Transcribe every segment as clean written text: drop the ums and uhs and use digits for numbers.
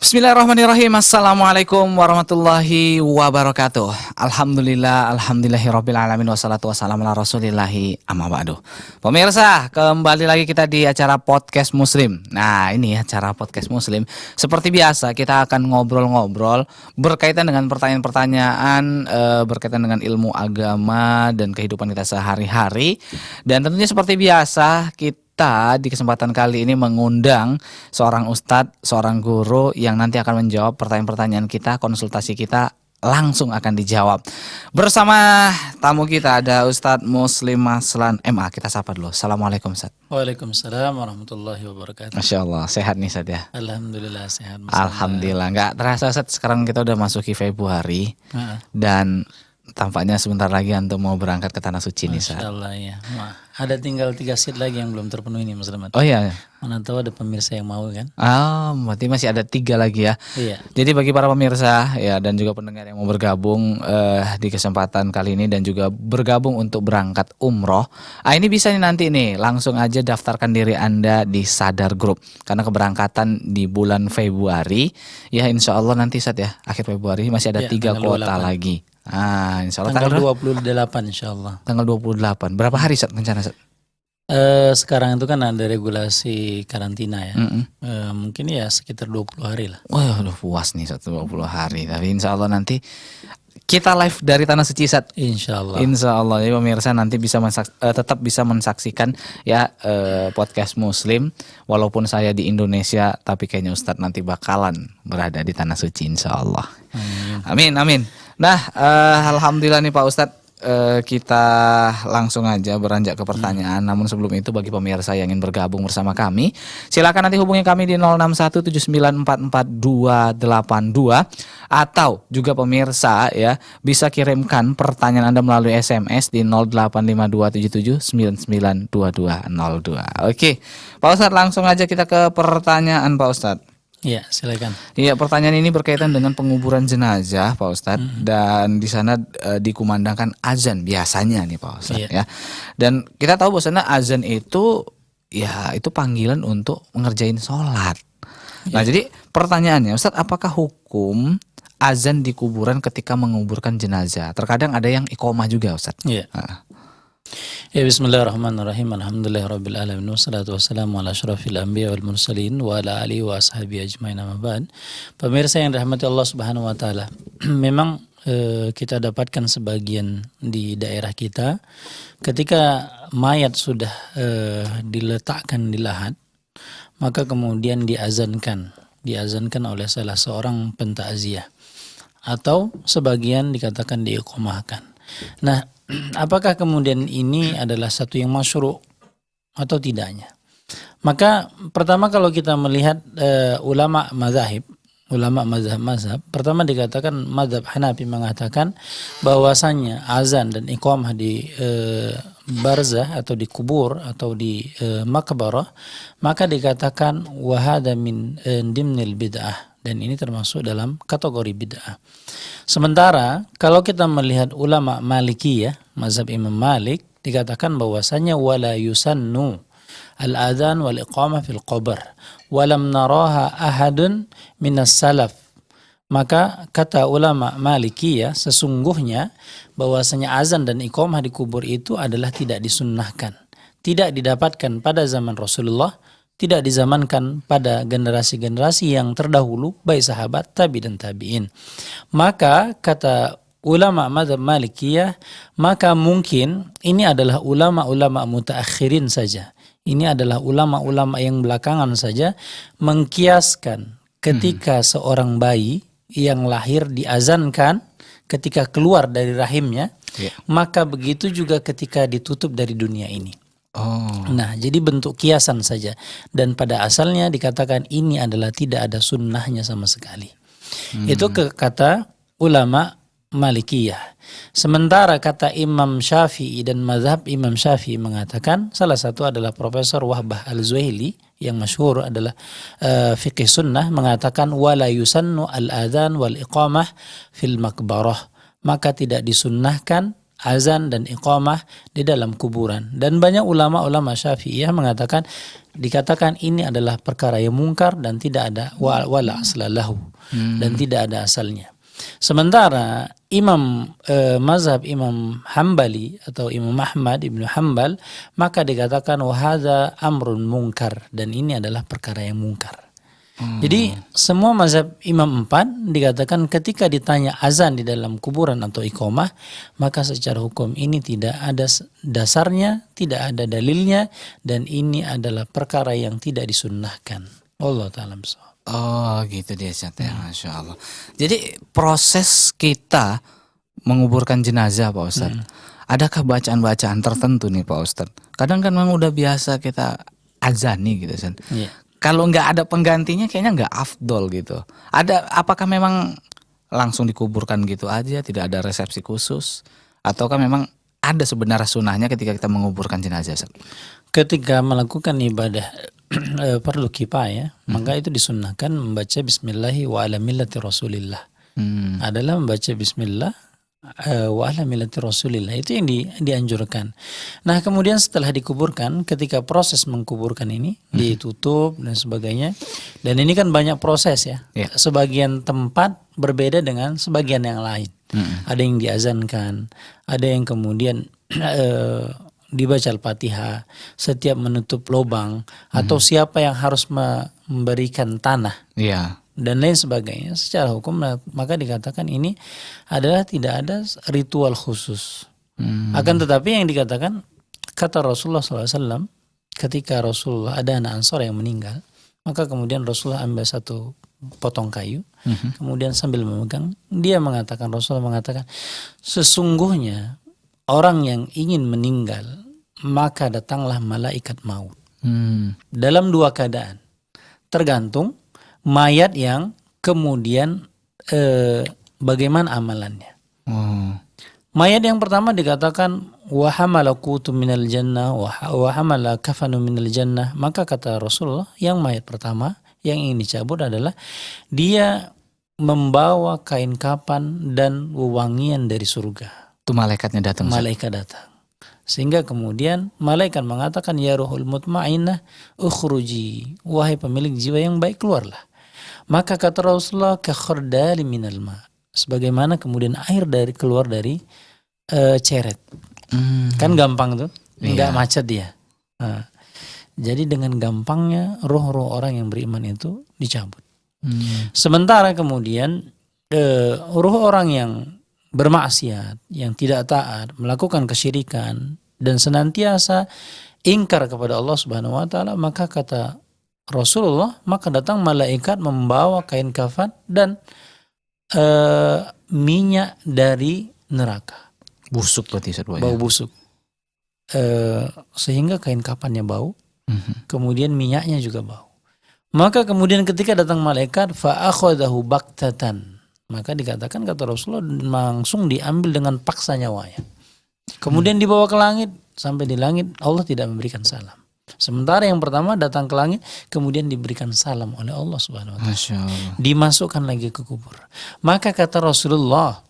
Bismillahirrahmanirrahim. Assalamualaikum warahmatullahi wabarakatuh. Alhamdulillahirabbil alamin wassalatu wassalamu ala rasulillahi amma ba'du. Pemirsa, kembali lagi kita di acara Podcast Muslim. Nah, ini acara Podcast Muslim. Seperti biasa kita akan ngobrol-ngobrol berkaitan dengan pertanyaan-pertanyaan berkaitan dengan ilmu agama dan kehidupan kita sehari-hari. Dan tentunya seperti biasa kita di kesempatan kali ini mengundang seorang ustadz, seorang guru yang nanti akan menjawab pertanyaan-pertanyaan kita, konsultasi kita langsung akan dijawab. Bersama tamu kita ada Ustadz Muslim Maslan MA. Kita sapa dulu. Assalamualaikum Ustadz. Waalaikumsalam warahmatullahi wabarakatuh. Masya Allah, sehat nih Ustadz ya? Alhamdulillah sehat. Alhamdulillah, nggak terasa Ustadz, sekarang kita udah masuki Februari dan tampaknya sebentar lagi antum mau berangkat ke Tanah Suci nih Ustadz. Masya Allah ya. Ada tinggal 3 seat lagi yang belum terpenuhi nih Mas Rahmat. Oh iya. Mana tahu ada pemirsa yang mau kan? Berarti masih ada 3 lagi ya. Iya. Jadi bagi para pemirsa ya dan juga pendengar yang mau bergabung di kesempatan kali ini dan juga bergabung untuk berangkat umroh, ini bisa nih nanti nih langsung aja daftarkan diri Anda di Sadar Group karena keberangkatan di bulan Februari ya, insya Allah nanti saat ya akhir Februari masih ada 3 kuota lagi. Insya Allah tanggal 28 insya Allah. Tanggal 28. Berapa hari Sat rencana Sat? Sekarang itu kan ada regulasi karantina ya. Mungkin ya sekitar 20 hari lah. Wah, udah puas nih 20 hari. Tapi insya Allah nanti kita live dari Tanah Suci Sat. Insya Allah. Insya Allah. Jadi pemirsa nanti bisa tetap bisa mensaksikan ya Podcast Muslim. Walaupun saya di Indonesia, tapi kayaknya Ustadz nanti bakalan berada di Tanah Suci insya Allah. Amin, amin. Nah, alhamdulillah nih Pak Ustadz, kita langsung aja beranjak ke pertanyaan. Namun sebelum itu bagi pemirsa yang ingin bergabung bersama kami, silakan nanti hubungi kami di 0617944282 atau juga pemirsa ya bisa kirimkan pertanyaan Anda melalui SMS di 085277992202. Oke, Pak Ustadz langsung aja kita ke pertanyaan Pak Ustadz. Iya, silakan. Iya, pertanyaan ini berkaitan dengan penguburan jenazah, Pak Ustadz. Dan di sana dikumandangkan azan biasanya nih, Pak Ustadz ya. Dan kita tahu bahwasanya azan itu ya itu panggilan untuk mengerjain sholat. Nah, jadi pertanyaannya, Ustadz, apakah hukum azan di kuburan ketika menguburkan jenazah? Terkadang ada yang iqomah juga, Ustadz. Iya. Ya, bismillahirrahmanirrahim. Alhamdulillahirabbil alamin wassalatu wassalamu ala asyrafil anbiya wal mursalin wa ala alihi wa ashabihi ajmain amma ba'd. Pemirsa yang dirahmati Allah Subhanahu wa taala. Memang kita dapatkan sebagian di daerah kita ketika mayat sudah diletakkan di lahat, maka kemudian diazankan oleh salah seorang pentakziah atau sebagian dikatakan diiqomahkan. Nah, apakah kemudian ini adalah satu yang masyru' atau tidaknya? Maka pertama kalau kita melihat ulama mazhab, pertama dikatakan mazhab Hanafi mengatakan bahwasannya azan dan iqamah di barzah atau di kubur atau di makbarah, maka dikatakan wahada min dimnil bid'ah, dan ini termasuk dalam kategori bid'ah. Sementara kalau kita melihat ulama Malikiyah, mazhab Imam Malik, dikatakan bahwasanya wala yusannu al-adhan wal iqamah fil qabr walam naraha ahadun minas salaf. Maka kata ulama Malikiyah, sesungguhnya bahwasanya azan dan iqamah di kubur itu adalah tidak disunnahkan, tidak didapatkan pada zaman Rasulullah, tidak dizamankan pada generasi-generasi yang terdahulu, baik sahabat, tabi dan tabi'in. Maka kata ulama mazhab Malikiyah, maka mungkin ini adalah ulama-ulama mutaakhirin saja. Ini adalah ulama-ulama yang belakangan saja mengkiaskan ketika seorang bayi yang lahir diazankan ketika keluar dari rahimnya, maka begitu juga ketika ditutup dari dunia ini. Nah, jadi bentuk kiasan saja. Dan pada asalnya dikatakan ini adalah tidak ada sunnahnya sama sekali. Itu kata ulama Malikiyah. Sementara kata Imam Syafi'i dan mazhab Imam Syafi'i mengatakan, salah satu adalah Profesor Wahbah Al-Zuhaili yang masyhur adalah fiqih sunnah, mengatakan wala yusannu al-adzan wal iqamah fil maqbarah, maka tidak disunnahkan azan dan iqamah di dalam kuburan. Dan banyak ulama-ulama Syafi'iyah mengatakan, dikatakan ini adalah perkara yang mungkar dan tidak ada wala aslalahu, dan tidak ada asalnya. Sementara mazhab Imam Hambali atau Imam Ahmad Ibnu Hambal, maka dikatakan wahada amrun mungkar, dan ini adalah perkara yang mungkar. Jadi semua mazhab Imam 4 dikatakan ketika ditanya azan di dalam kuburan atau iqamah, maka secara hukum ini tidak ada dasarnya, tidak ada dalilnya, dan ini adalah perkara yang tidak disunnahkan. Allah ta'ala bisawab. Oh gitu dia Ustaz ya, Masya Allah. Jadi proses kita menguburkan jenazah Pak Ustadz, adakah bacaan-bacaan tertentu nih Pak Ustadz? Kadang kan memang udah biasa kita azani gitu Ustadz. Iya. Kalau nggak ada penggantinya kayaknya nggak afdol gitu. Apakah memang langsung dikuburkan gitu aja, tidak ada resepsi khusus? Ataukah memang ada sebenarnya sunahnya ketika kita menguburkan jenazah Ustadz? Ketika melakukan ibadah perlu kifayah, maka itu disunnahkan membaca bismillahi wa ala millati rasulillah. Adalah membaca bismillah wa ala millati rasulillah, itu yang dianjurkan. Nah kemudian setelah dikuburkan, ketika proses mengkuburkan ini ditutup dan sebagainya, dan ini kan banyak proses ya. Sebagian tempat berbeda dengan sebagian yang lain. Ada yang diazankan, ada yang kemudian dibaca Al-Fatihah setiap menutup lubang, atau siapa yang harus memberikan tanah, dan lain sebagainya. Secara hukum maka dikatakan ini adalah tidak ada ritual khusus. Akan tetapi yang dikatakan, kata Rasulullah SAW, ketika Rasulullah ada anak Ansor yang meninggal, maka kemudian Rasulullah ambil satu potong kayu, kemudian sambil memegang, Rasulullah mengatakan, sesungguhnya orang yang ingin meninggal, maka datanglah malaikat maut. Dalam dua keadaan. Tergantung mayat yang kemudian bagaimana amalannya. Mayat yang pertama dikatakan wa hamala qutu minal jannah wa hamala kafanu minal jannah, maka kata Rasulullah, yang mayat pertama yang ingin dicabut adalah dia membawa kain kapan dan wewangian dari surga. Itu malaikatnya datang. Malaikat datang. Sehingga kemudian malaikat mengatakan, ya ruhul mutmainnah ukhruji, wahai pemilik jiwa yang baik, keluarlah. Maka kata Rasulullah, ka khardali minal ma, sebagaimana kemudian air keluar dari ceret. Kan gampang tuh, enggak macet dia. Jadi dengan gampangnya roh-roh orang yang beriman itu dicabut. Sementara kemudian roh orang yang bermaksiat, yang tidak taat, melakukan kesyirikan, dan senantiasa ingkar kepada Allah Subhanahu wa taala, maka kata Rasulullah, maka datang malaikat membawa kain kafan dan minyak dari neraka. Busuk berarti bau busuk. Sehingga kain kafannya bau, kemudian minyaknya juga bau. Maka kemudian ketika datang malaikat, fa akhadahu baktatan, maka dikatakan kata Rasulullah langsung diambil dengan paksa nyawanya. Kemudian dibawa ke langit, sampai di langit Allah tidak memberikan salam. Sementara yang pertama datang ke langit, kemudian diberikan salam oleh Allah Subhanahu wa taala. Dimasukkan lagi ke kubur. Maka kata Rasulullah,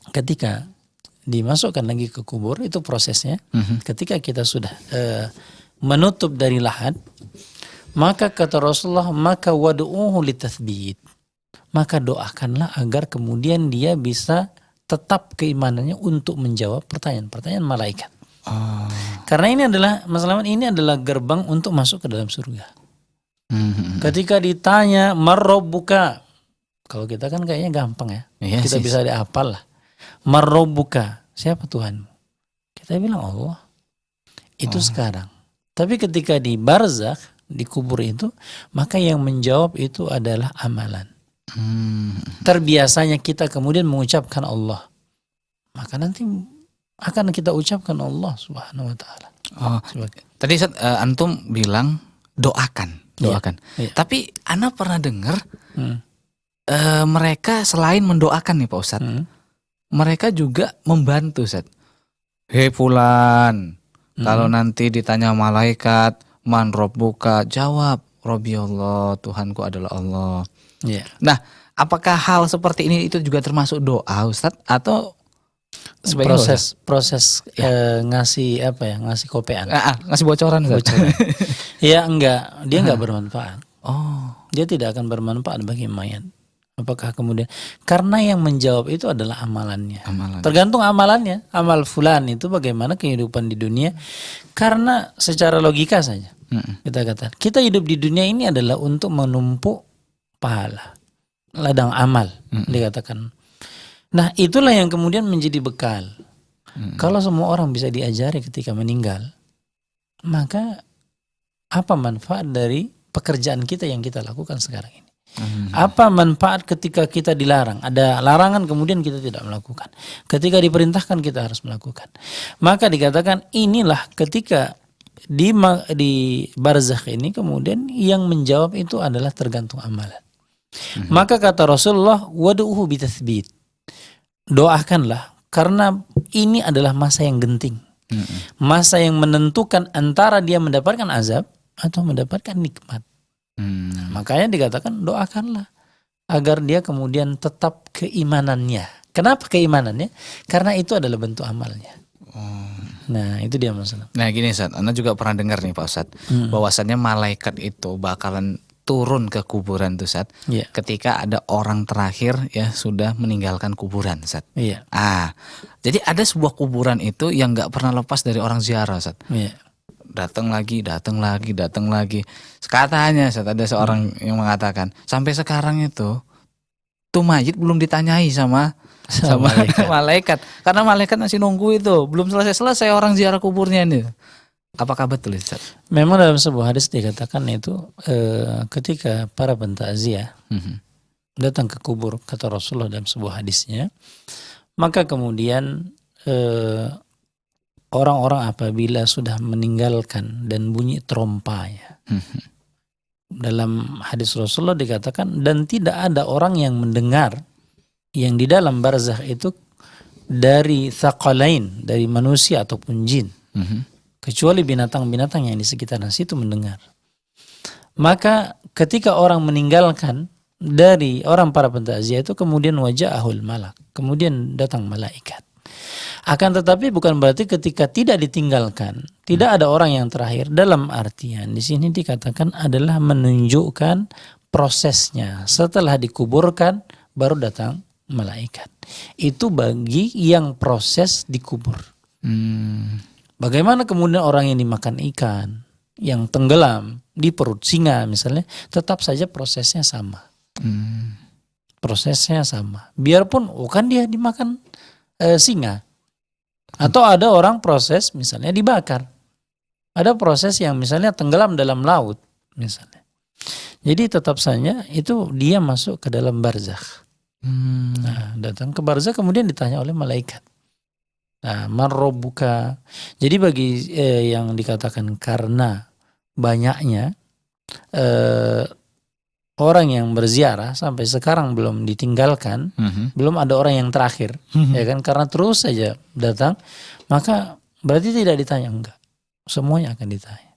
ketika dimasukkan lagi ke kubur, itu prosesnya. Ketika kita sudah menutup dari lahat, maka kata Rasulullah, maka wadu'uhu litathbit, maka doakanlah agar kemudian dia bisa tetap keimanannya untuk menjawab pertanyaan-pertanyaan malaikat. Karena ini adalah masalah, ini adalah gerbang untuk masuk ke dalam surga. Ketika ditanya marrabbuka, kalau kita kan kayaknya gampang ya, kita bisa dihafal lah. Marrabbuka, siapa Tuhanmu? Kita bilang Allah. Itu sekarang. Tapi ketika di barzakh, di kubur itu, maka yang menjawab itu adalah amalan. Terbiasanya kita kemudian mengucapkan Allah, maka nanti akan kita ucapkan Allah Subhanahu wa taala. Tadi antum bilang doakan. Iya. Tapi ana pernah dengar mereka selain mendoakan nih Pak Ustadz, mereka juga membantu, Ustaz. Hei fulan, kalau nanti ditanya malaikat, man rabbuka, jawab, Rabbi Allah, Tuhanku adalah Allah. Ya. Nah, apakah hal seperti ini itu juga termasuk doa, Ustaz, atau sebagai Proses ngasih ngasih kopean. ngasih bocoran, Ustaz? Bocoran. Ya enggak, dia enggak bermanfaat. Oh, Dia tidak akan bermanfaat bagi mayat. Apakah kemudian karena yang menjawab itu adalah amalannya. Tergantung amalannya. Amal fulan itu bagaimana kehidupan di dunia. Karena secara logika saja kita katakan, kita hidup di dunia ini adalah untuk menumpuk pahala, ladang amal dikatakan. Nah, itulah yang kemudian menjadi bekal. Kalau semua orang bisa diajari ketika meninggal, maka apa manfaat dari pekerjaan kita yang kita lakukan sekarang ini? Apa manfaat ketika kita dilarang? Ada larangan kemudian kita tidak melakukan. Ketika diperintahkan kita harus melakukan. Maka dikatakan inilah ketika di barzakh ini kemudian yang menjawab itu adalah tergantung amalan. Maka kata Rasulullah, wadu'uhu bitathbit. Doakanlah karena ini adalah masa yang genting. Masa yang menentukan antara dia mendapatkan azab atau mendapatkan nikmat. Makanya dikatakan doakanlah agar dia kemudian tetap keimanannya. Kenapa keimanannya? Karena itu adalah bentuk amalnya. Nah, itu dia masalah. Nah, gini Ustaz, Anda juga pernah dengar nih Pak Ustadz, bahwasannya malaikat itu bakalan turun ke kuburan tuh Ustaz. Ketika ada orang terakhir ya sudah meninggalkan kuburan Ustaz. Jadi ada sebuah kuburan itu yang nggak pernah lepas dari orang ziarah Ustaz. Datang lagi. Katanya ada seorang yang mengatakan sampai sekarang itu tuh mayit belum ditanyai sama malaikat. Karena malaikat masih nunggu itu, belum selesai orang ziarah kuburnya ini. Apakah betul Ustaz? Memang dalam sebuah hadis dikatakan itu ketika para pentakziah datang ke kubur, kata Rasulullah dalam sebuah hadisnya, maka kemudian orang-orang apabila sudah meninggalkan dan bunyi trompa ya. Dalam hadis Rasulullah dikatakan dan tidak ada orang yang mendengar yang di dalam barzakh itu dari thaqalain, dari manusia ataupun jin. Kecuali binatang-binatang yang di sekitaran situ mendengar. Maka ketika orang meninggalkan dari orang para pentakziah itu kemudian waja'ahul malak, kemudian datang malaikat. Akan tetapi bukan berarti ketika tidak ditinggalkan, tidak ada orang yang terakhir. Dalam artian di sini dikatakan adalah menunjukkan prosesnya. Setelah dikuburkan baru datang malaikat. Itu bagi yang proses dikubur. Bagaimana kemudian orang yang dimakan ikan, yang tenggelam di perut singa misalnya, tetap saja prosesnya sama. Prosesnya sama. Biarpun bukan dia dimakan singa. Atau ada orang proses misalnya dibakar. Ada proses yang misalnya tenggelam dalam laut misalnya. Jadi tetap saja itu dia masuk ke dalam barzakh. Nah, datang ke barzakh kemudian ditanya oleh malaikat. Nah, man rabbuka. Jadi bagi yang dikatakan karena banyaknya orang yang berziarah sampai sekarang belum ditinggalkan, belum ada orang yang terakhir, ya kan? Karena terus saja datang, maka berarti tidak ditanya, enggak. Semuanya akan ditanya.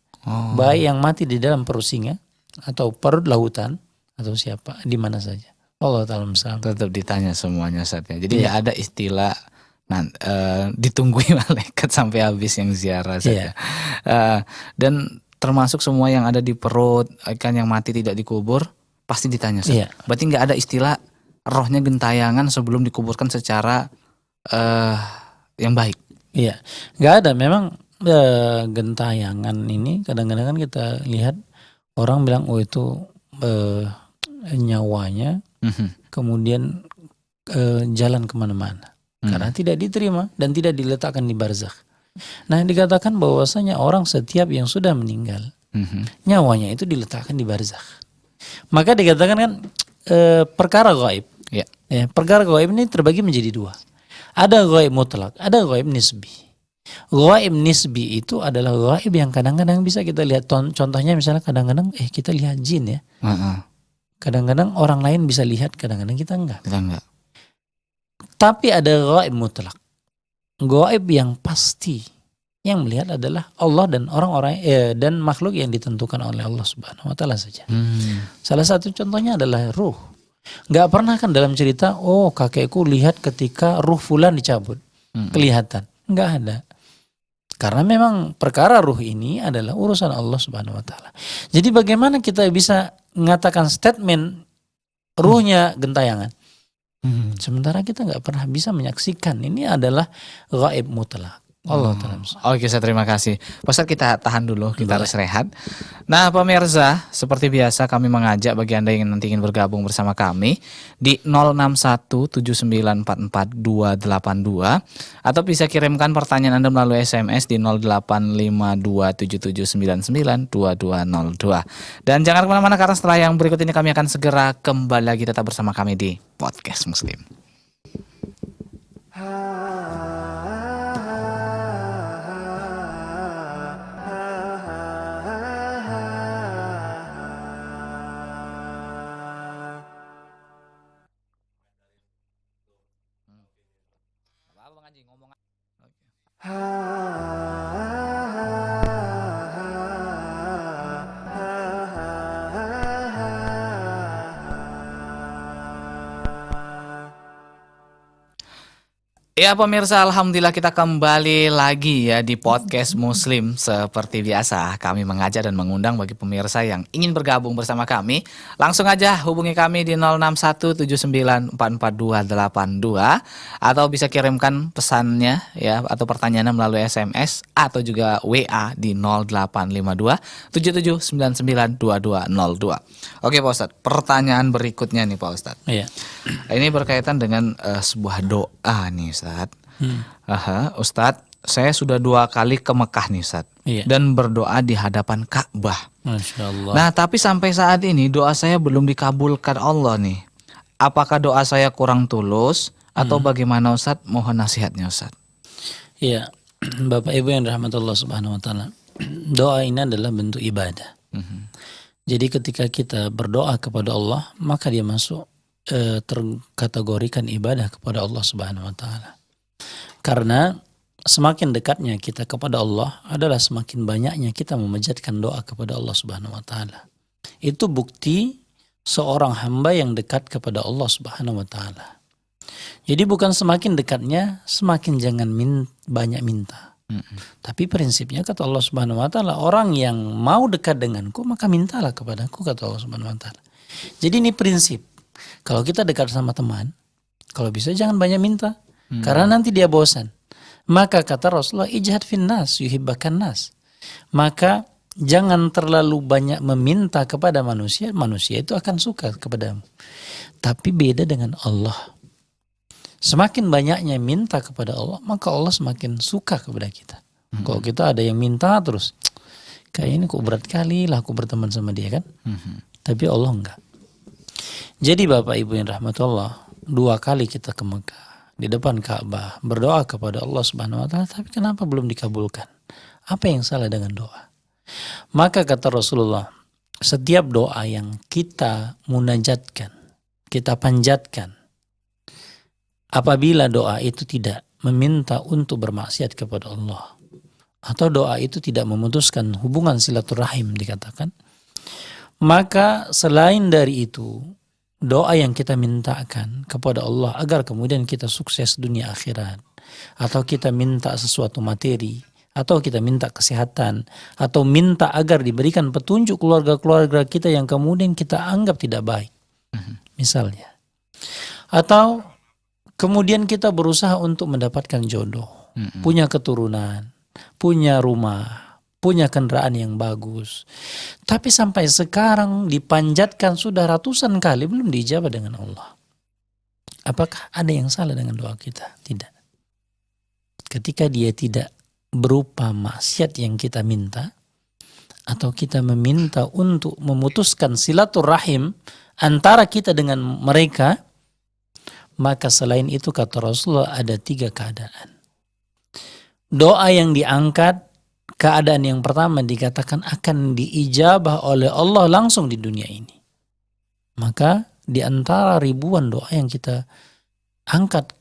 Baik yang mati di dalam perut singa atau perut lautan atau siapa, di mana saja. Allah Ta'ala misalnya. Tetap ditanya semuanya Ustaz ya. Jadi nggak ada istilah ditungguin malaikat sampai habis yang ziarah saja. Dan termasuk semua yang ada di perut ikan yang mati tidak dikubur pasti ditanya. Berarti nggak ada istilah rohnya gentayangan sebelum dikuburkan secara yang baik. Iya, nggak ada. Memang gentayangan ini kadang-kadang kan kita lihat orang bilang oh itu nyawanya kemudian jalan kemana-mana karena tidak diterima dan tidak diletakkan di barzakh. Nah, dikatakan bahwasanya orang setiap yang sudah meninggal nyawanya itu diletakkan di barzakh. Maka dikatakan kan perkara gaib. Perkara gaib ini terbagi menjadi dua. Ada gaib mutlak, ada gaib nisbi. Gaib nisbi itu adalah gaib yang kadang-kadang bisa kita lihat. Contohnya misalnya kadang-kadang kita lihat jin ya. Kadang-kadang orang lain bisa lihat, kadang-kadang kita enggak. Tapi ada ghaib mutlak. Ghaib yang pasti. Yang melihat adalah Allah dan orang-orang dan makhluk yang ditentukan oleh Allah Subhanahu wa taala saja. Salah satu contohnya adalah ruh. Gak pernah kan dalam cerita, oh kakekku lihat ketika ruh fulan dicabut. Kelihatan. Gak ada. Karena memang perkara ruh ini adalah urusan Allah Subhanahu wa taala. Jadi bagaimana kita bisa mengatakan statement ruhnya gentayangan? Sementara kita gak pernah bisa menyaksikan. Ini adalah ghaib mutlak. Allah Ta'ala. Oke, saya terima kasih. Pak Ustadz, kita tahan dulu, kita harus rehat. Nah, pemirsa, seperti biasa kami mengajak bagi Anda yang nanti ingin bergabung bersama kami di 06179442282 atau bisa kirimkan pertanyaan Anda melalui SMS di 085277992202. Dan jangan kemana-mana karena setelah yang berikut ini kami akan segera kembali lagi, tetap bersama kami di Podcast Muslim. Ya pemirsa, alhamdulillah kita kembali lagi ya di Podcast Muslim. Seperti biasa kami mengajak dan mengundang bagi pemirsa yang ingin bergabung bersama kami, langsung aja hubungi kami di 06179442282 atau bisa kirimkan pesannya ya atau pertanyaannya melalui SMS atau juga WA di 085277992202. Oke Pak Ustadz, pertanyaan berikutnya nih Pak Ustadz. Iya. Ini berkaitan dengan sebuah doa nih Ustadz. Ustadz, saya sudah 2 kali ke Mekah nih Ustadz. Iya. Dan berdoa di hadapan Ka'bah. Masya Allah. Nah tapi sampai saat ini doa saya belum dikabulkan Allah nih. Apakah doa saya kurang tulus atau bagaimana Ustadz? Mohon nasihatnya Ustadz. Iya, Bapak Ibu yang dirahmati Allah Subhanahu wa taala. Doa ini adalah bentuk ibadah. Jadi ketika kita berdoa kepada Allah, maka dia masuk terkategorikan ibadah kepada Allah Subhanahu wa taala. Karena semakin dekatnya kita kepada Allah adalah semakin banyaknya kita memanjatkan doa kepada Allah Subhanahu wa taala. Itu bukti seorang hamba yang dekat kepada Allah Subhanahu wa taala. Jadi bukan semakin dekatnya semakin jangan banyak minta. Tapi prinsipnya kata Allah Subhanahu wa taala, orang yang mau dekat denganku maka mintalah kepadaku, kata Allah Subhanahu wa taala. Jadi ini prinsip. Kalau kita dekat sama teman, kalau bisa jangan banyak minta. Karena nanti dia bosan. Maka kata Rasulullah, ijhad finnas yuhibbakan nas. Maka jangan terlalu banyak meminta kepada manusia, manusia itu akan suka kepadamu. Tapi beda dengan Allah. Semakin banyaknya minta kepada Allah, maka Allah semakin suka kepada kita. Kalau kita ada yang minta terus, kayak ini kok berat kali lah aku berteman sama dia kan. Tapi Allah enggak. Jadi Bapak Ibu yang rahmat Allah, 2 kali kita ke Mekah di depan Ka'bah berdoa kepada Allah Subhanahu wa taala, tapi kenapa belum dikabulkan? Apa yang salah dengan doa? Maka kata Rasulullah, setiap doa yang kita munajatkan, kita panjatkan, apabila doa itu tidak meminta untuk bermaksiat kepada Allah, atau doa itu tidak memutuskan hubungan silaturahim dikatakan, maka selain dari itu, doa yang kita mintakan kepada Allah agar kemudian kita sukses dunia akhirat, atau kita minta sesuatu materi, atau kita minta kesehatan, atau minta agar diberikan petunjuk keluarga-keluarga kita yang kemudian kita anggap tidak baik, misalnya, atau kemudian kita berusaha untuk mendapatkan jodoh, punya keturunan, punya rumah, punya kendaraan yang bagus. Tapi sampai sekarang dipanjatkan sudah ratusan kali belum dijawab dengan Allah. Apakah ada yang salah dengan doa kita? Tidak. Ketika dia tidak berupa maksiat yang kita minta, atau kita meminta untuk memutuskan silaturahim antara kita dengan mereka, maka selain itu kata Rasulullah ada 3 keadaan. Doa yang diangkat, keadaan yang pertama dikatakan akan diijabah oleh Allah langsung di dunia ini. Maka di antara ribuan doa yang kita angkat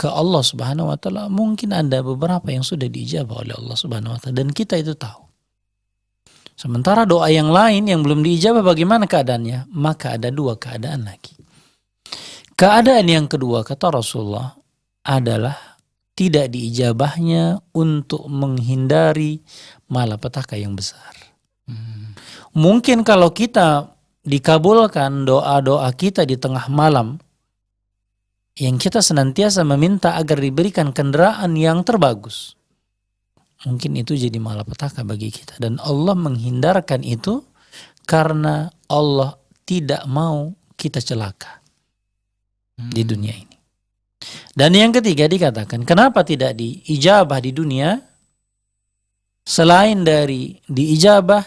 ke Allah Subhanahu wa taala, mungkin ada beberapa yang sudah diijabah oleh Allah Subhanahu wa taala dan kita itu tahu. Sementara doa yang lain yang belum diijabah bagaimana keadaannya? Maka ada dua keadaan lagi. Keadaan yang kedua kata Rasulullah adalah tidak diijabahnya untuk menghindari malapetaka yang besar. Mungkin kalau kita dikabulkan doa-doa kita di tengah malam, yang kita senantiasa meminta agar diberikan kendaraan yang terbagus, mungkin itu jadi malapetaka bagi kita. Dan Allah menghindarkan itu karena Allah tidak mau kita celaka di dunia ini. Dan yang ketiga dikatakan, kenapa tidak diijabah di dunia? Selain dari diijabah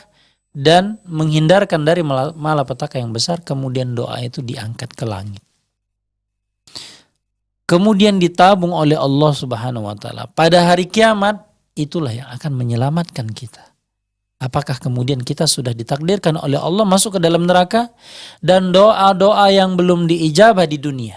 dan menghindarkan dari malapetaka yang besar, kemudian doa itu diangkat ke langit. Kemudian ditabung oleh Allah Subhanahu wa taala. Pada hari kiamat, itulah yang akan menyelamatkan kita. Apakah kemudian kita sudah ditakdirkan oleh Allah masuk ke dalam neraka dan doa-doa yang belum diijabah di dunia,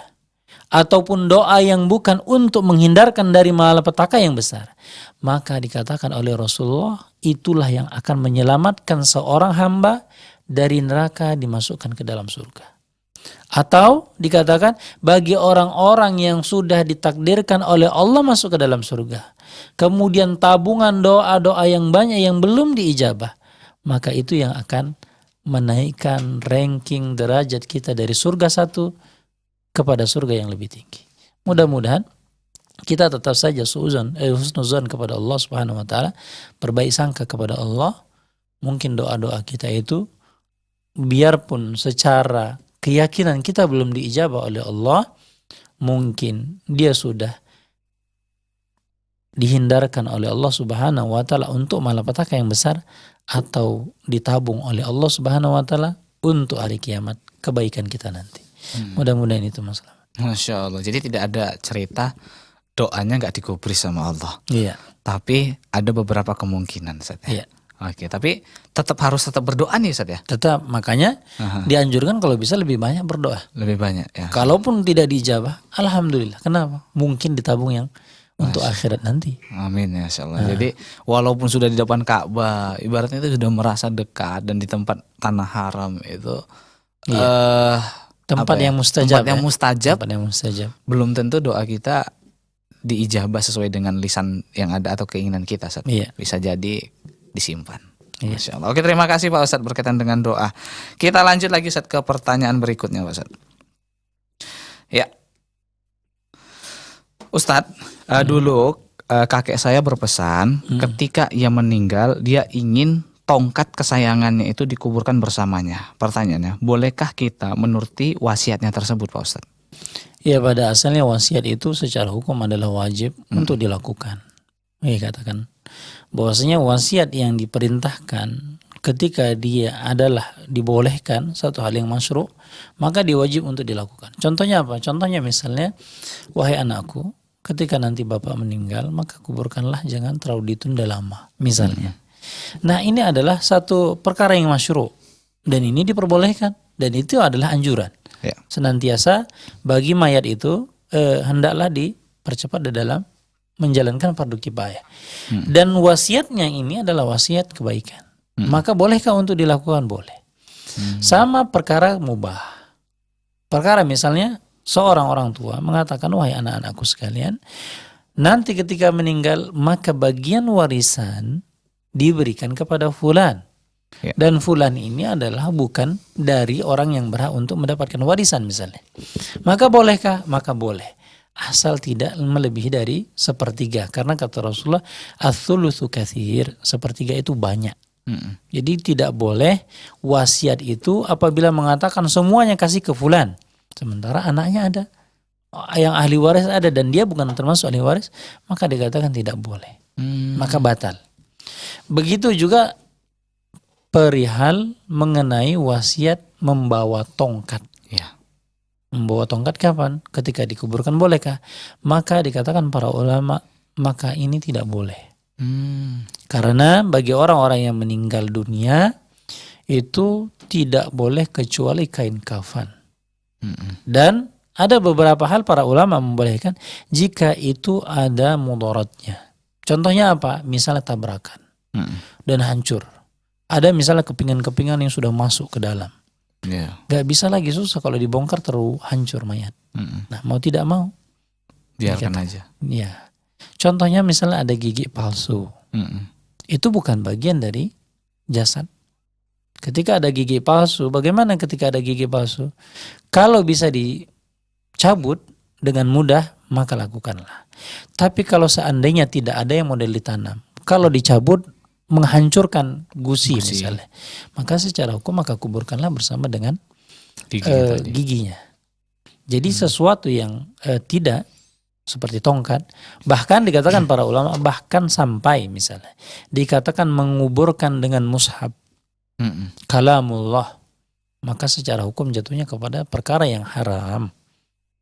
ataupun doa yang bukan untuk menghindarkan dari malapetaka yang besar, maka dikatakan oleh Rasulullah, itulah yang akan menyelamatkan seorang hamba dari neraka dimasukkan ke dalam surga. Atau dikatakan bagi orang-orang yang sudah ditakdirkan oleh Allah masuk ke dalam surga, kemudian tabungan doa-doa yang banyak yang belum diijabah, maka itu yang akan menaikkan ranking derajat kita dari surga 1 kepada surga yang lebih tinggi. Mudah-mudahan kita tetap saja husnuzan kepada Allah Subhanahu wa taala, berbaik sangka kepada Allah. Mungkin doa-doa kita itu biarpun secara keyakinan kita belum diijabah oleh Allah, mungkin dia sudah dihindarkan oleh Allah Subhanahu wa taala untuk malapetaka yang besar, atau ditabung oleh Allah Subhanahu wa taala untuk hari kiamat kebaikan kita nanti. Mudah-mudahan itu masalah. Masya Allah. Jadi tidak ada cerita doanya nggak digubris sama Allah. Iya. Tapi ada beberapa kemungkinan, Ustaz. Iya. Oke, tapi harus tetap berdoa nih, Ustaz ya. Tetap, makanya dianjurkan kalau bisa lebih banyak berdoa. Lebih banyak ya. Kalaupun tidak diijabah, alhamdulillah. Kenapa? Mungkin ditabung yang untuk akhirat nanti. Amin ya Allah. Jadi walaupun sudah di depan Ka'bah, ibaratnya itu sudah merasa dekat, dan di tempat tanah haram itu tempat yang mustajab. Tempat yang mustajab. Belum tentu doa kita diijabah sesuai dengan lisan yang ada atau keinginan kita, Ustaz. Iya. Bisa jadi disimpan. Iya. Masya Allah. Oke, terima kasih Pak Ustadz berkaitan dengan doa. Kita lanjut lagi, Ustadz, ke pertanyaan berikutnya, Pak Ustadz. Ya, Ustadz, dulu kakek saya berpesan ketika ia meninggal, dia ingin tongkat kesayangannya itu dikuburkan bersamanya. Pertanyaannya, bolehkah kita menuruti wasiatnya tersebut, Pak Ustadz? Ya, pada asalnya wasiat itu secara hukum adalah wajib untuk dilakukan. Katakan bahwasanya wasiat yang diperintahkan ketika dia adalah dibolehkan satu hal yang masyru', maka dia wajib untuk dilakukan. Contohnya apa? Contohnya misalnya, wahai anakku, ketika nanti bapak meninggal, maka kuburkanlah, jangan terlalu ditunda lama, misalnya. Nah, ini adalah satu perkara yang masyru' dan ini diperbolehkan, dan itu adalah anjuran. Ya. Senantiasa bagi mayat itu hendaklah dipercepat di dalam menjalankan fardu kifayah. Dan wasiatnya ini adalah wasiat kebaikan. Maka bolehkah untuk dilakukan? Boleh. Sama perkara mubah. Perkara misalnya seorang orang tua mengatakan, wahai anak-anakku sekalian, nanti ketika meninggal maka bagian warisan diberikan kepada fulan. Ya. Dan fulan ini adalah bukan dari orang yang berhak untuk mendapatkan warisan misalnya. Maka bolehkah? Maka boleh. Asal tidak melebihi dari sepertiga. Karena kata Rasulullah, ats-tsulutsu katsir, sepertiga itu banyak. Jadi tidak boleh wasiat itu apabila mengatakan semuanya kasih ke fulan, sementara anaknya ada, yang ahli waris ada, dan dia bukan termasuk ahli waris, maka dikatakan tidak boleh. Maka batal. Begitu juga perihal mengenai wasiat membawa tongkat. Ya. Membawa tongkat kapan? Ketika dikuburkan bolehkah? Maka dikatakan para ulama, maka ini tidak boleh. Karena bagi orang-orang yang meninggal dunia itu tidak boleh kecuali kain kafan. Dan Ada beberapa hal para ulama membolehkan jika itu ada mudaratnya. Contohnya apa? Misalnya tabrakan dan hancur. Ada misalnya kepingan-kepingan yang sudah masuk ke dalam. Gak bisa lagi, susah kalau dibongkar terus hancur mayat. Nah, mau tidak mau Biarkan aja. Ya. Contohnya misalnya ada gigi palsu. Itu bukan bagian dari jasad. Ketika ada gigi palsu, bagaimana ketika ada gigi palsu? Kalau bisa dicabut dengan mudah, maka lakukanlah. Tapi kalau seandainya tidak ada yang model ditanam, kalau dicabut menghancurkan gusi misalnya, maka secara hukum maka kuburkanlah bersama dengan giginya. Jadi sesuatu yang tidak seperti tongkat, bahkan dikatakan para ulama, bahkan sampai misalnya dikatakan menguburkan dengan mushaf, kalamullah, maka secara hukum jatuhnya kepada perkara yang haram.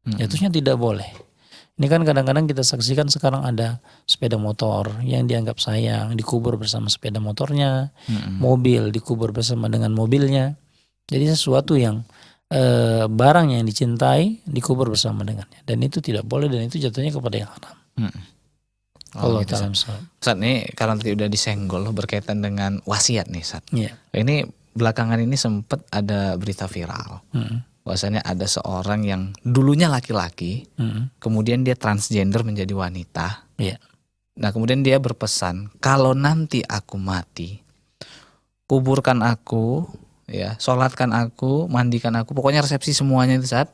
Jatuhnya tidak boleh. Ini kan kadang-kadang kita saksikan sekarang ada sepeda motor yang dianggap sayang dikubur bersama sepeda motornya, mobil dikubur bersama dengan mobilnya. Jadi sesuatu yang barang yang dicintai dikubur bersama dengannya, dan itu tidak boleh, dan itu jatuhnya kepada yang haram. Allah gitu, ta'ala. Ustaz, nih karena tadi udah disenggol berkaitan dengan wasiat nih, Ustaz. Ini belakangan ini sempat ada berita viral. Bahwasanya ada seorang yang dulunya laki-laki, kemudian dia transgender menjadi wanita. Nah, kemudian dia berpesan, kalau nanti aku mati, kuburkan aku, ya, sholatkan aku, mandikan aku, pokoknya resepsi semuanya itu, Ustaz,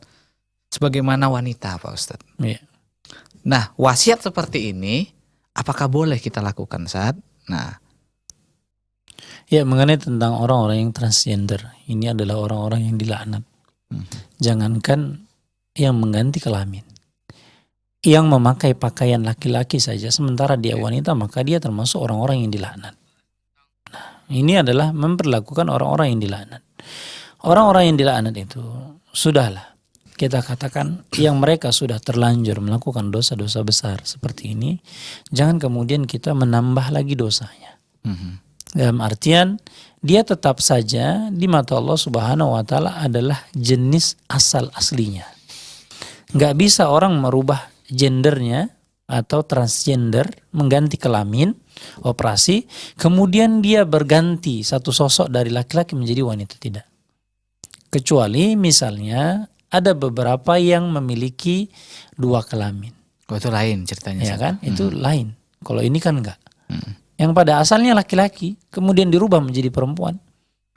sebagaimana wanita, Pak Ustaz. Nah, wasiat seperti ini apakah boleh kita lakukan, Ustaz? Nah, ya, mengenai tentang orang-orang yang transgender, ini adalah orang-orang yang dilaknat. Jangankan yang mengganti kelamin, yang memakai pakaian laki-laki saja sementara dia wanita, maka dia termasuk orang-orang yang dilaknat. Nah, ini adalah memperlakukan orang-orang yang dilaknat. Orang-orang yang dilaknat itu sudahlah kita katakan yang mereka sudah terlanjur melakukan dosa-dosa besar seperti ini, jangan kemudian kita menambah lagi dosanya. Dalam artian dia tetap saja di mata Allah Subhanahu wa taala adalah jenis asal aslinya. Nggak bisa orang merubah gendernya atau transgender, mengganti kelamin, operasi, kemudian dia berganti satu sosok dari laki-laki menjadi wanita, tidak. Kecuali misalnya ada beberapa yang memiliki dua kelamin. itu lain ceritanya. Ya kan? Itu lain. Kalau ini kan enggak. Yang pada asalnya laki-laki kemudian dirubah menjadi perempuan.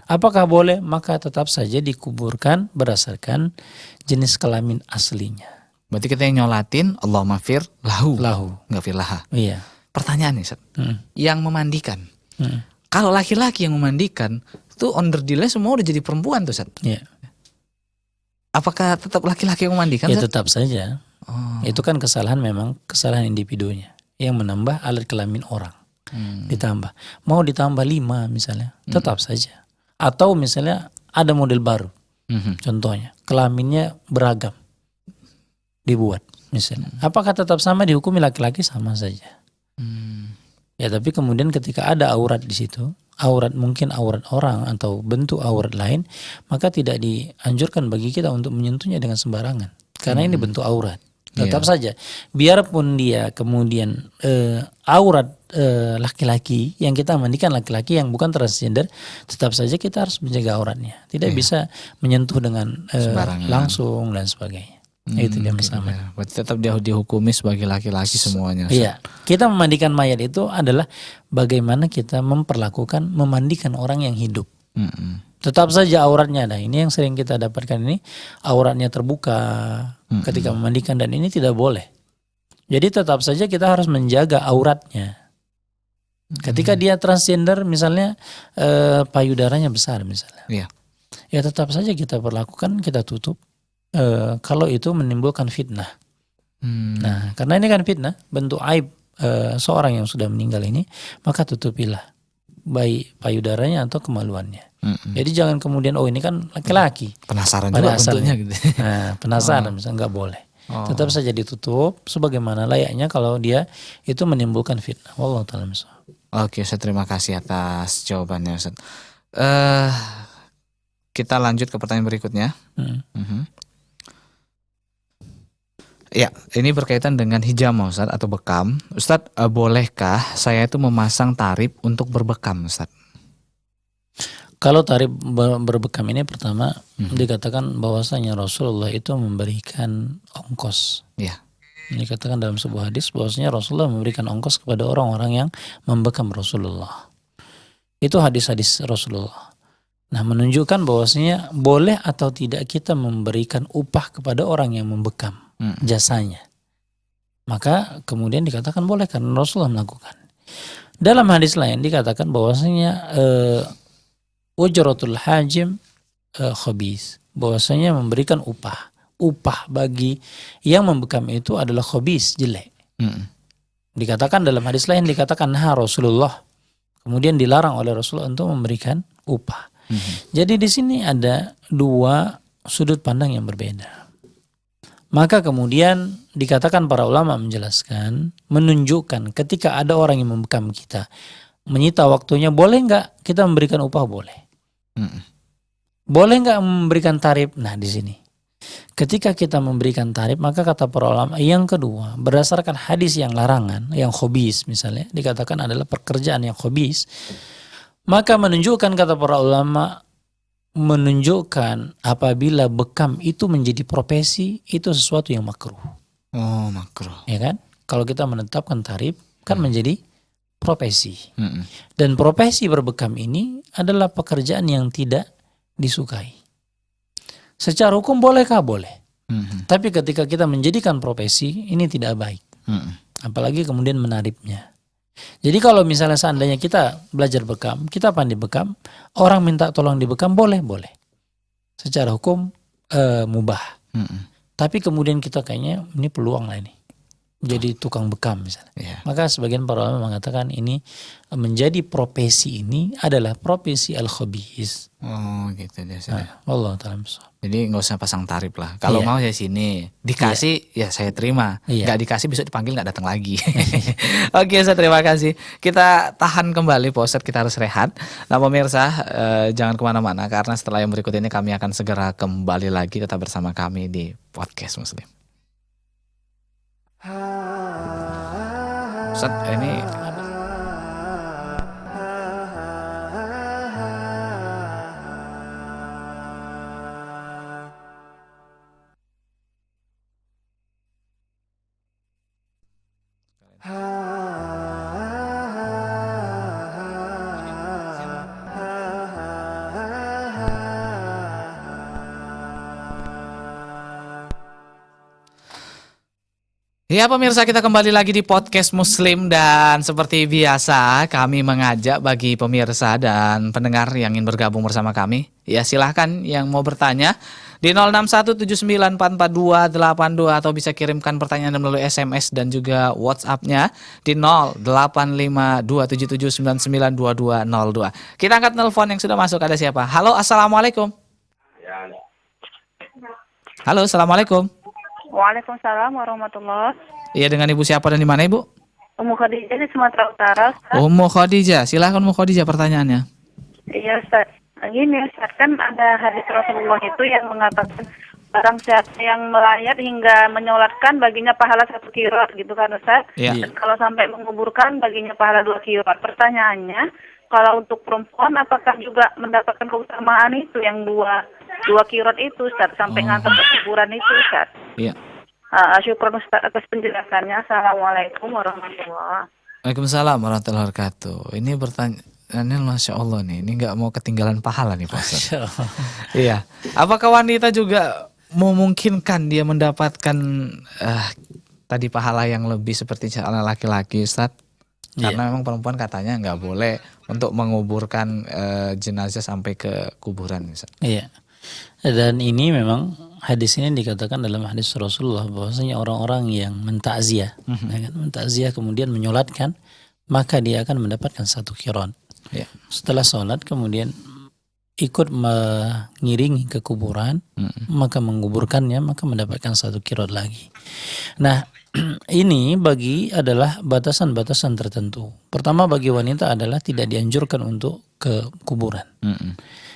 Apakah boleh? Maka tetap saja dikuburkan berdasarkan jenis kelamin aslinya. Berarti kita yang nyolatin Allahumma fir lahu. Enggak fir laha. Iya. Pertanyaan nih, Ustaz. Yang memandikan. Kalau laki-laki yang memandikan, itu under delay semua udah jadi perempuan tuh, Ustaz. Iya. Apakah tetap laki-laki yang memandikan? Ya tetap saja. Itu kan kesalahan, memang kesalahan individunya yang menambah alat kelamin orang. Ditambah. Mau ditambah 5 misalnya, tetap saja. Atau misalnya ada model baru. Contohnya, kelaminnya beragam. Dibuat misalnya. Apakah tetap sama dihukumi laki-laki? Sama saja. Ya, tapi kemudian ketika ada aurat di situ, aurat mungkin aurat orang atau bentuk aurat lain, maka tidak dianjurkan bagi kita untuk menyentuhnya dengan sembarangan. Karena ini bentuk aurat. Tetap saja, biarpun dia kemudian aurat laki-laki, yang kita mandikan laki-laki yang bukan transgender, tetap saja kita harus menjaga auratnya. Tidak bisa menyentuh dengan langsung dan sebagainya. Itu dia bersama. Berarti tetap dia dihukumi sebagai laki-laki semuanya. Iya, kita memandikan mayat itu adalah bagaimana kita memandikan orang yang hidup. Tetap saja auratnya ada. Ini yang sering kita dapatkan, ini auratnya terbuka ketika memandikan, dan ini tidak boleh. Jadi tetap saja kita harus menjaga auratnya. Ketika dia transgender misalnya payudaranya besar misalnya, ya tetap saja kita perlakukan, kita tutup. Kalau itu menimbulkan fitnah. Nah, karena ini kan fitnah, bentuk aib seorang yang sudah meninggal ini, maka tutupilah baik payudaranya atau kemaluannya. Jadi jangan kemudian ini kan laki-laki. Penasaran juga bentuknya gitu. Nah, penasaran misalnya, nggak boleh. Tetap saja ditutup sebagaimana layaknya kalau dia itu menimbulkan fitnah. Wallahu ta'ala misal. Oke, saya terima kasih atas jawabannya, Ustaz. Kita lanjut ke pertanyaan berikutnya. Ya, ini berkaitan dengan hijama Ustaz atau bekam. Ustaz, bolehkah saya itu memasang tarif untuk berbekam Ustaz? Kalau tarif berbekam ini pertama dikatakan bahwasanya Rasulullah itu memberikan ongkos. Ya. Dikatakan dalam sebuah hadis bahwasanya Rasulullah memberikan ongkos kepada orang-orang yang membekam Rasulullah. Itu hadis-hadis Rasulullah. Nah, menunjukkan bahwasanya boleh atau tidak kita memberikan upah kepada orang yang membekam jasanya. Maka kemudian dikatakan boleh karena Rasulullah melakukan. Dalam hadis lain dikatakan bahwasanya ujratul hajim khabis, bahwasanya memberikan upah bagi yang membekam itu adalah khabis, jelek. Dikatakan dalam hadis lain dikatakan Rasulullah, kemudian dilarang oleh Rasulullah untuk memberikan upah. Jadi di sini ada dua sudut pandang yang berbeda. Maka kemudian dikatakan para ulama menjelaskan, menunjukkan ketika ada orang yang membekam kita, menyita waktunya, boleh nggak kita memberikan upah? Boleh. Boleh nggak memberikan tarif? Nah, di sini ketika kita memberikan tarif, maka kata para ulama yang kedua, berdasarkan hadis yang larangan, yang khobis misalnya, dikatakan adalah pekerjaan yang khobis, maka menunjukkan kata para ulama, menunjukkan apabila bekam itu menjadi profesi, itu sesuatu yang makruh. Oh, makruh. Ya kan? Kalau kita menetapkan tarif kan menjadi profesi. Dan profesi berbekam ini adalah pekerjaan yang tidak disukai. Secara hukum bolehkah? Boleh. Tapi ketika kita menjadikan profesi, ini tidak baik. Apalagi kemudian menaripnya. Jadi kalau misalnya seandainya kita belajar bekam, kita pandai bekam, orang minta tolong dibekam, boleh. Secara hukum mubah. Tapi kemudian kita kayaknya ini peluang lah ini. Jadi tukang bekam misalnya. Maka sebagian para ulama mengatakan ini menjadi profesi ini adalah profesi al-khabis. Oh gitu deh. Allah ta'ala. Jadi nggak usah pasang tarif lah. Kalau mau saya sini, dikasih ya saya terima. Nggak dikasih besok dipanggil nggak datang lagi. Oke, saya terima kasih. Kita tahan kembali Pak Ustadz, kita harus rehat. Nah pemirsa jangan kemana-mana karena setelah yang berikut ini kami akan segera kembali lagi, tetap bersama kami di Podcast Muslim. Ustadz ini ya pemirsa, kita kembali lagi di Podcast Muslim dan seperti biasa kami mengajak bagi pemirsa dan pendengar yang ingin bergabung bersama kami, ya silahkan yang mau bertanya di 0617944282 atau bisa kirimkan pertanyaan melalui SMS dan juga WhatsApp-nya di 085277992202. Kita angkat telepon yang sudah masuk, ada siapa? Halo, assalamualaikum. Halo, assalamualaikum. Waalaikumsalam warahmatullahi. Iya, dengan Ibu siapa dan di mana Ibu? Ummu Khadijah di Sumatera Utara, Ustaz. Ummu Khadijah, silahkan Ummu Khadijah pertanyaannya. Iya Ustaz. Gini Ustaz, kan ada hadis Rasulullah itu yang mengatakan barang siapa yang melayat hingga menyolatkan baginya pahala 1 qirat gitu kan Ustaz. Iya. Dan kalau sampai menguburkan baginya pahala 2 qirat. Pertanyaannya, kalau untuk perempuan apakah juga mendapatkan keutamaan itu yang dua qirat itu Ustaz sampai ngantar ke kuburan itu Ustaz? Iya. Syukur Ustaz atas penjelasannya. Assalamualaikum warahmatullahi wabarakatuh. Waalaikumsalam warahmatullahi wabarakatuh. Ini pertanyaannya Masya Allah nih, ini nggak mau ketinggalan pahala nih Pak Ustaz. Iya. Apakah wanita juga memungkinkan dia mendapatkan tadi pahala yang lebih seperti calon laki-laki Ustaz? Karena memang perempuan katanya nggak boleh untuk menguburkan jenazah sampai ke kuburan Ustaz. Iya. Dan ini memang hadis ini dikatakan dalam hadis Rasulullah bahwasanya orang-orang yang mentakziah, mentakziah kemudian menyolatkan, maka dia akan mendapatkan 1 qirat. Setelah sholat kemudian ikut mengiringi ke kuburan, maka menguburkannya, maka mendapatkan 1 qirat lagi. Nah, ini adalah batasan-batasan tertentu. Pertama bagi wanita adalah tidak dianjurkan untuk ke kuburan.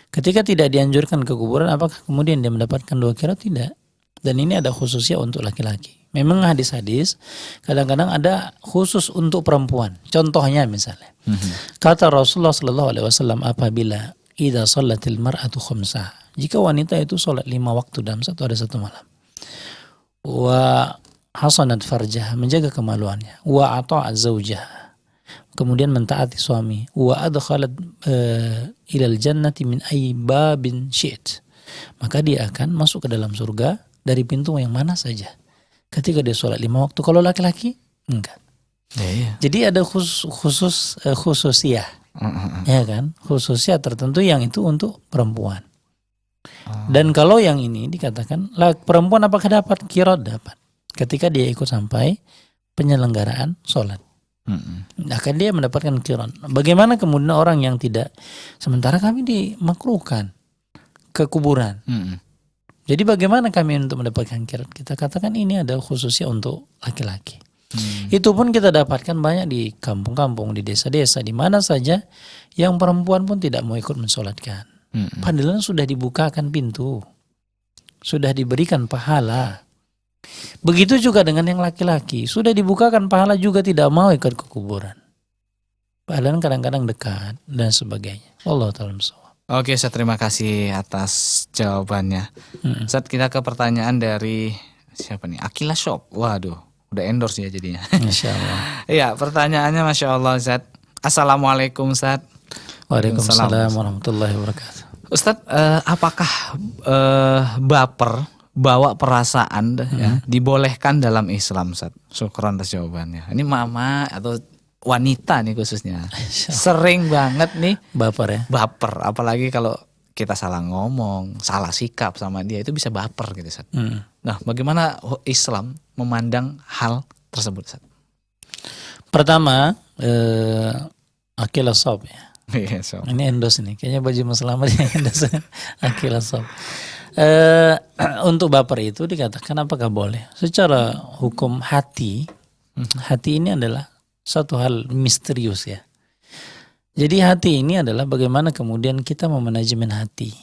Ketika tidak dianjurkan ke kuburan, apakah kemudian dia mendapatkan 2 qirat? Tidak. Dan ini ada khususnya untuk laki-laki. Memang hadis-hadis kadang-kadang ada khusus untuk perempuan. Contohnya misalnya, kata Rasulullah Sallallahu Alaihi Wasallam, apabila idza shallatil mar'atu khamsah, jika wanita itu sholat 5 waktu dalam satu malam, wa hasanat farjah, menjaga kemaluannya, wa ata'at zaujah, kemudian mentaati suami, wa adkhalat ilal jannati min ayyi babin syi'at, maka dia akan masuk ke dalam surga dari pintu yang mana saja. Ketika dia sholat 5 waktu. Kalau laki-laki enggak. Jadi ada khususiyah, ya kan? Khususiyah tertentu yang itu untuk perempuan. Dan kalau yang ini dikatakan perempuan apakah dapat? Qirat dapat. Ketika dia ikut sampai penyelenggaraan sholat, akan dia mendapatkan qirat. Bagaimana kemudian orang yang tidak? Sementara kami dimakruhkan ke kuburan. Jadi bagaimana kami untuk mendapatkan qirat? Kita katakan ini ada khususnya untuk laki-laki. Itu pun kita dapatkan banyak di kampung-kampung, di desa-desa, di mana saja yang perempuan pun tidak mau ikut mensolatkan. Padahal sudah dibukakan pintu, sudah diberikan pahala. Begitu juga dengan yang laki-laki, sudah dibukakan pahala juga tidak mau ikut ke kuburan. Padahal kadang-kadang dekat dan sebagainya. Wallahu ta'ala bishawab. Oke, Ustaz, terima kasih atas jawabannya. Ustaz, kita ke pertanyaan dari siapa nih? Akila Shop. Waduh, udah endorse ya jadinya. Insya Allah. Iya, pertanyaannya Masya Allah, Ustaz. Assalamualaikum, Ustaz. Waalaikumsalam warahmatullahi wabarakatuh. Ustaz, apakah baper, bawa perasaan ya, dibolehkan dalam Islam, Ustaz? Syukron atas jawabannya. Ini mama atau wanita nih khususnya sering banget nih baper apalagi kalau kita salah ngomong, salah sikap sama dia itu bisa baper gitu, Ustaz. Nah, bagaimana Islam memandang hal tersebut, Ustaz? Pertama, Akila Sob ya. Yes, so. Ini endorse nih, kayaknya baju Muslimat yang endorse Akila Sob. Untuk baper itu dikatakan apakah boleh? Secara hukum hati ini adalah satu hal misterius ya. Jadi hati ini adalah bagaimana kemudian kita memanajemen hati.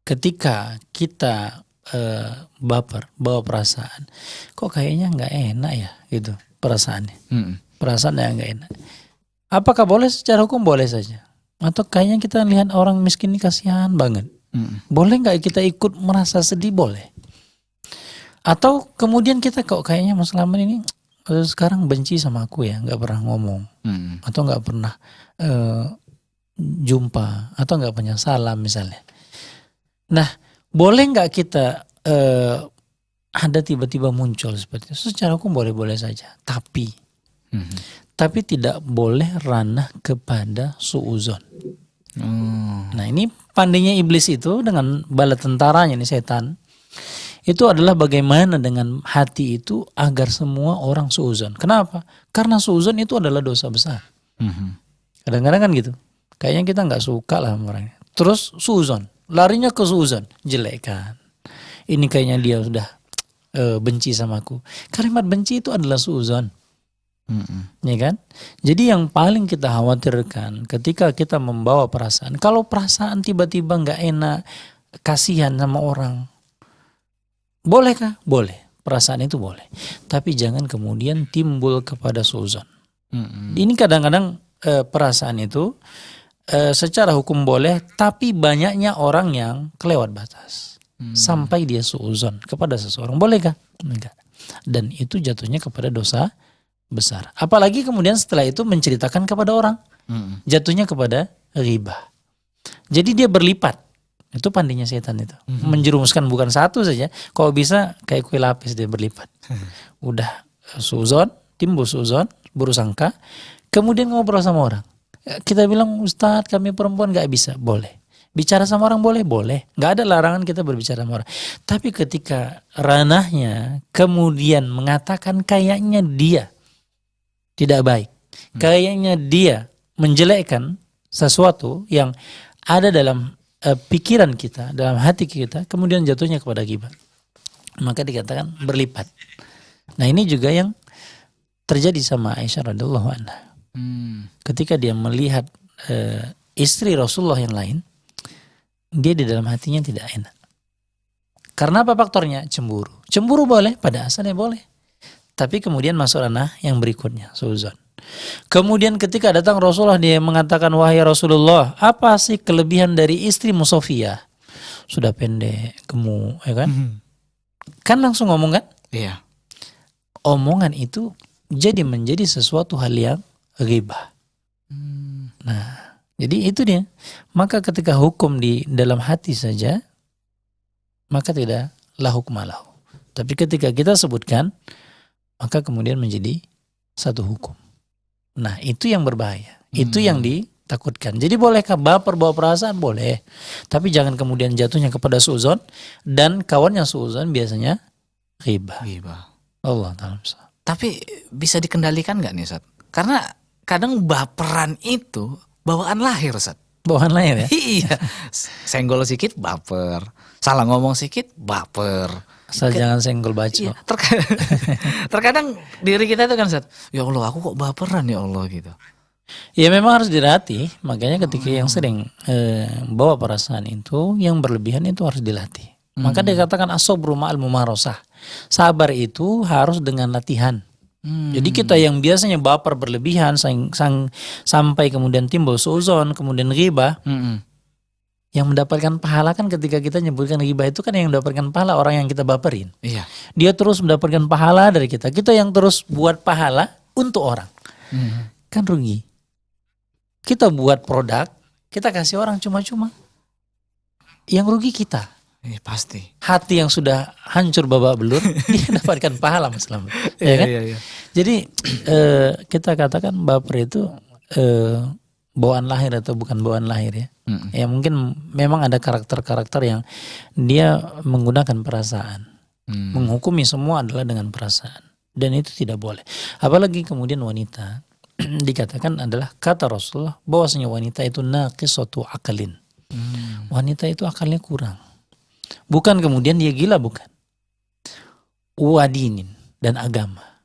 Ketika kita baper, bawa perasaan, kok kayaknya nggak enak ya gitu perasaannya. Perasaan yang nggak enak. Apakah boleh? Secara hukum boleh saja. Atau kayaknya kita lihat orang miskin ini kasihan banget. Boleh nggak kita ikut merasa sedih? Boleh. Atau kemudian kita kok kayaknya Mas Laman ini sekarang benci sama aku ya, nggak pernah ngomong, atau nggak pernah jumpa, atau nggak punya salam misalnya. Nah, boleh nggak kita ada tiba-tiba muncul seperti itu? Secara hukum boleh-boleh saja, tapi tidak boleh ranah kepada suuzon. Nah, ini pandainya iblis itu dengan bala tentaranya nih setan. Itu adalah bagaimana dengan hati itu agar semua orang suuzon. Kenapa? Karena suuzon itu adalah dosa besar. Kadang-kadang kan gitu. Kayaknya kita nggak suka lah sama orangnya. Terus suuzon, larinya ke suuzon, jelek kan. Ini kayaknya dia sudah benci sama aku. Kalimat benci itu adalah suuzon. Ya kan? Jadi yang paling kita khawatirkan ketika kita membawa perasaan, kalau perasaan tiba-tiba nggak enak, kasihan sama orang. Bolehkah? Boleh. Perasaan itu boleh. Tapi jangan kemudian timbul kepada suuzon. Ini kadang-kadang perasaan itu secara hukum boleh, tapi banyaknya orang yang kelewat batas. Sampai dia suuzon kepada seseorang. Bolehkah? Enggak. Dan itu jatuhnya kepada dosa besar. Apalagi kemudian setelah itu menceritakan kepada orang. Jatuhnya kepada ghibah. Jadi dia berlipat. Itu pandainya setan itu. Menjerumuskan bukan satu saja. Kalau bisa kayak kue lapis dia berlipat. Udah suuzon, timbul suuzon, buruk sangka. Kemudian ngobrol sama orang. Kita bilang, Ustadz kami perempuan gak bisa. Boleh. Bicara sama orang boleh? Boleh. Gak ada larangan kita berbicara sama orang. Tapi ketika ranahnya kemudian mengatakan kayaknya dia tidak baik. Kayaknya dia menjelekkan sesuatu yang ada dalam pikiran kita, dalam hati kita, kemudian jatuhnya kepada ghibah, maka dikatakan berlipat. Nah, ini juga yang terjadi sama Aisyah radhiyallahu anha. Ketika dia melihat istri Rasulullah yang lain, dia di dalam hatinya tidak enak. Karena apa faktornya? Cemburu. Cemburu boleh, pada asalnya boleh. Tapi kemudian masuk ranah yang berikutnya, suudzon. Kemudian ketika datang Rasulullah, dia mengatakan, wahai Rasulullah, apa sih kelebihan dari istrimu Sofia? Sudah pendek, gemuk, ya kan? Kan langsung ngomong kan? Iya. Omongan itu jadi menjadi sesuatu hal yang ghibah. Nah, jadi itu dia. Maka ketika hukum di dalam hati saja, maka tidak la hukma lahu. Tapi ketika kita sebutkan, maka kemudian menjadi satu hukum. Nah, itu yang berbahaya. Itu yang ditakutkan. Jadi bolehkah baper bawa perasaan? Boleh. Tapi jangan kemudian jatuhnya kepada suudzon, dan kawan yang suudzon biasanya ghibah. Allah ta'ala. Tapi bisa dikendalikan nggak nih, Ustaz? Karena kadang baperan itu bawaan lahir, Ustaz. Bawaan lahir ya? Iya. Senggol sedikit baper. Salah ngomong sedikit baper. Asal jangan senggol baca. Iya, terkadang diri kita itu kan, Ustaz, ya Allah aku kok baperan ya Allah gitu. Ya memang harus dilatih. Makanya ketika yang sering bawa perasaan itu, yang berlebihan itu harus dilatih. Maka dikatakan as-sabru ma'al mumarasah. Sabar itu harus dengan latihan. Jadi kita yang biasanya baper berlebihan sampai kemudian timbul suudzon, kemudian ghibah, yang mendapatkan pahala kan ketika kita nyebutkan ghibah itu kan yang mendapatkan pahala orang yang kita baperin. Iya. Dia terus mendapatkan pahala dari kita. Kita yang terus buat pahala untuk orang. Kan rugi. Kita buat produk, kita kasih orang cuma-cuma. Yang rugi kita. Iya pasti. Hati yang sudah hancur babak belur, dia dapatkan pahala Mas Slamet. Ya kan? Iya. Jadi kita katakan baper itu bawaan lahir atau bukan bawaan lahir ya. Ya mungkin memang ada karakter-karakter yang dia menggunakan perasaan. Menghukumi semua adalah dengan perasaan. Dan itu tidak boleh. Apalagi kemudian wanita dikatakan adalah kata Rasulullah bahwasanya wanita itu naqisatu aqlin. Wanita itu akalnya kurang. Bukan kemudian dia gila, bukan. Wadinin dan agama.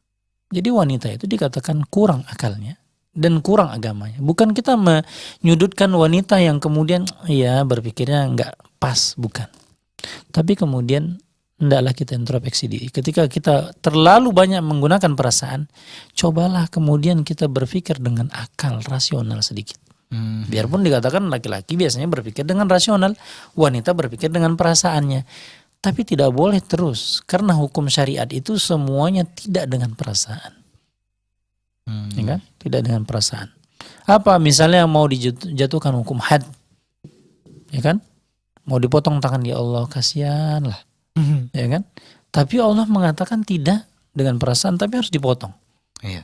Jadi wanita itu dikatakan kurang akalnya dan kurang agamanya. Bukan kita menyudutkan wanita yang kemudian ya berpikirnya nggak pas, bukan. Tapi kemudian hendaklah kita introspeksi diri. Ketika kita terlalu banyak menggunakan perasaan, cobalah kemudian kita berpikir dengan akal rasional sedikit. Biarpun dikatakan laki-laki biasanya berpikir dengan rasional, wanita berpikir dengan perasaannya. Tapi tidak boleh terus, karena hukum syariat itu semuanya tidak dengan perasaan. Ya kan? Tidak dengan perasaan. Apa misalnya mau dijatuhkan hukum had, ya kan? Mau dipotong tangan, ya Allah kasihan lah, ya kan? Tapi Allah mengatakan tidak dengan perasaan, tapi harus dipotong. Iya.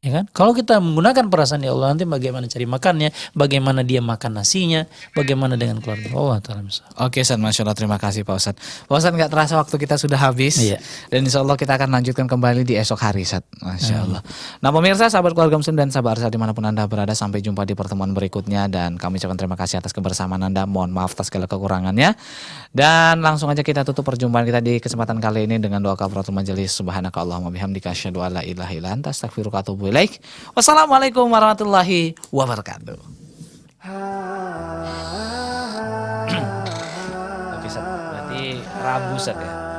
Ya kan? Kalau kita menggunakan perasaan, ya Allah, nanti bagaimana cari makannya, bagaimana dia makan nasinya, bagaimana dengan keluarga Allah Ta'ala. Oke, Ustaz, Masya Allah, terima kasih Pak Ustadz. Pak Ustadz, nggak terasa waktu kita sudah habis. Iya. Dan insya Allah kita akan lanjutkan kembali di esok hari, Ustaz. Masya Allah. Nah pemirsa, sahabat keluarga muslim dan sahabat Arsa dimanapun Anda berada, sampai jumpa di pertemuan berikutnya. Dan kami ucapkan terima kasih atas kebersamaan Anda. Mohon maaf atas segala kekurangannya. Dan langsung aja kita tutup perjumpaan kita di kesempatan kali ini dengan doa kafaratul majelis. Subhanakallahumma bihamdika asyhadu an la ilaha illa anta astaghfiruka wa atubu ilaik. Wassalamualaikum warahmatullahi wabarakatuh. Oke, Ustaz. Berarti Rabu, Ustaz ya.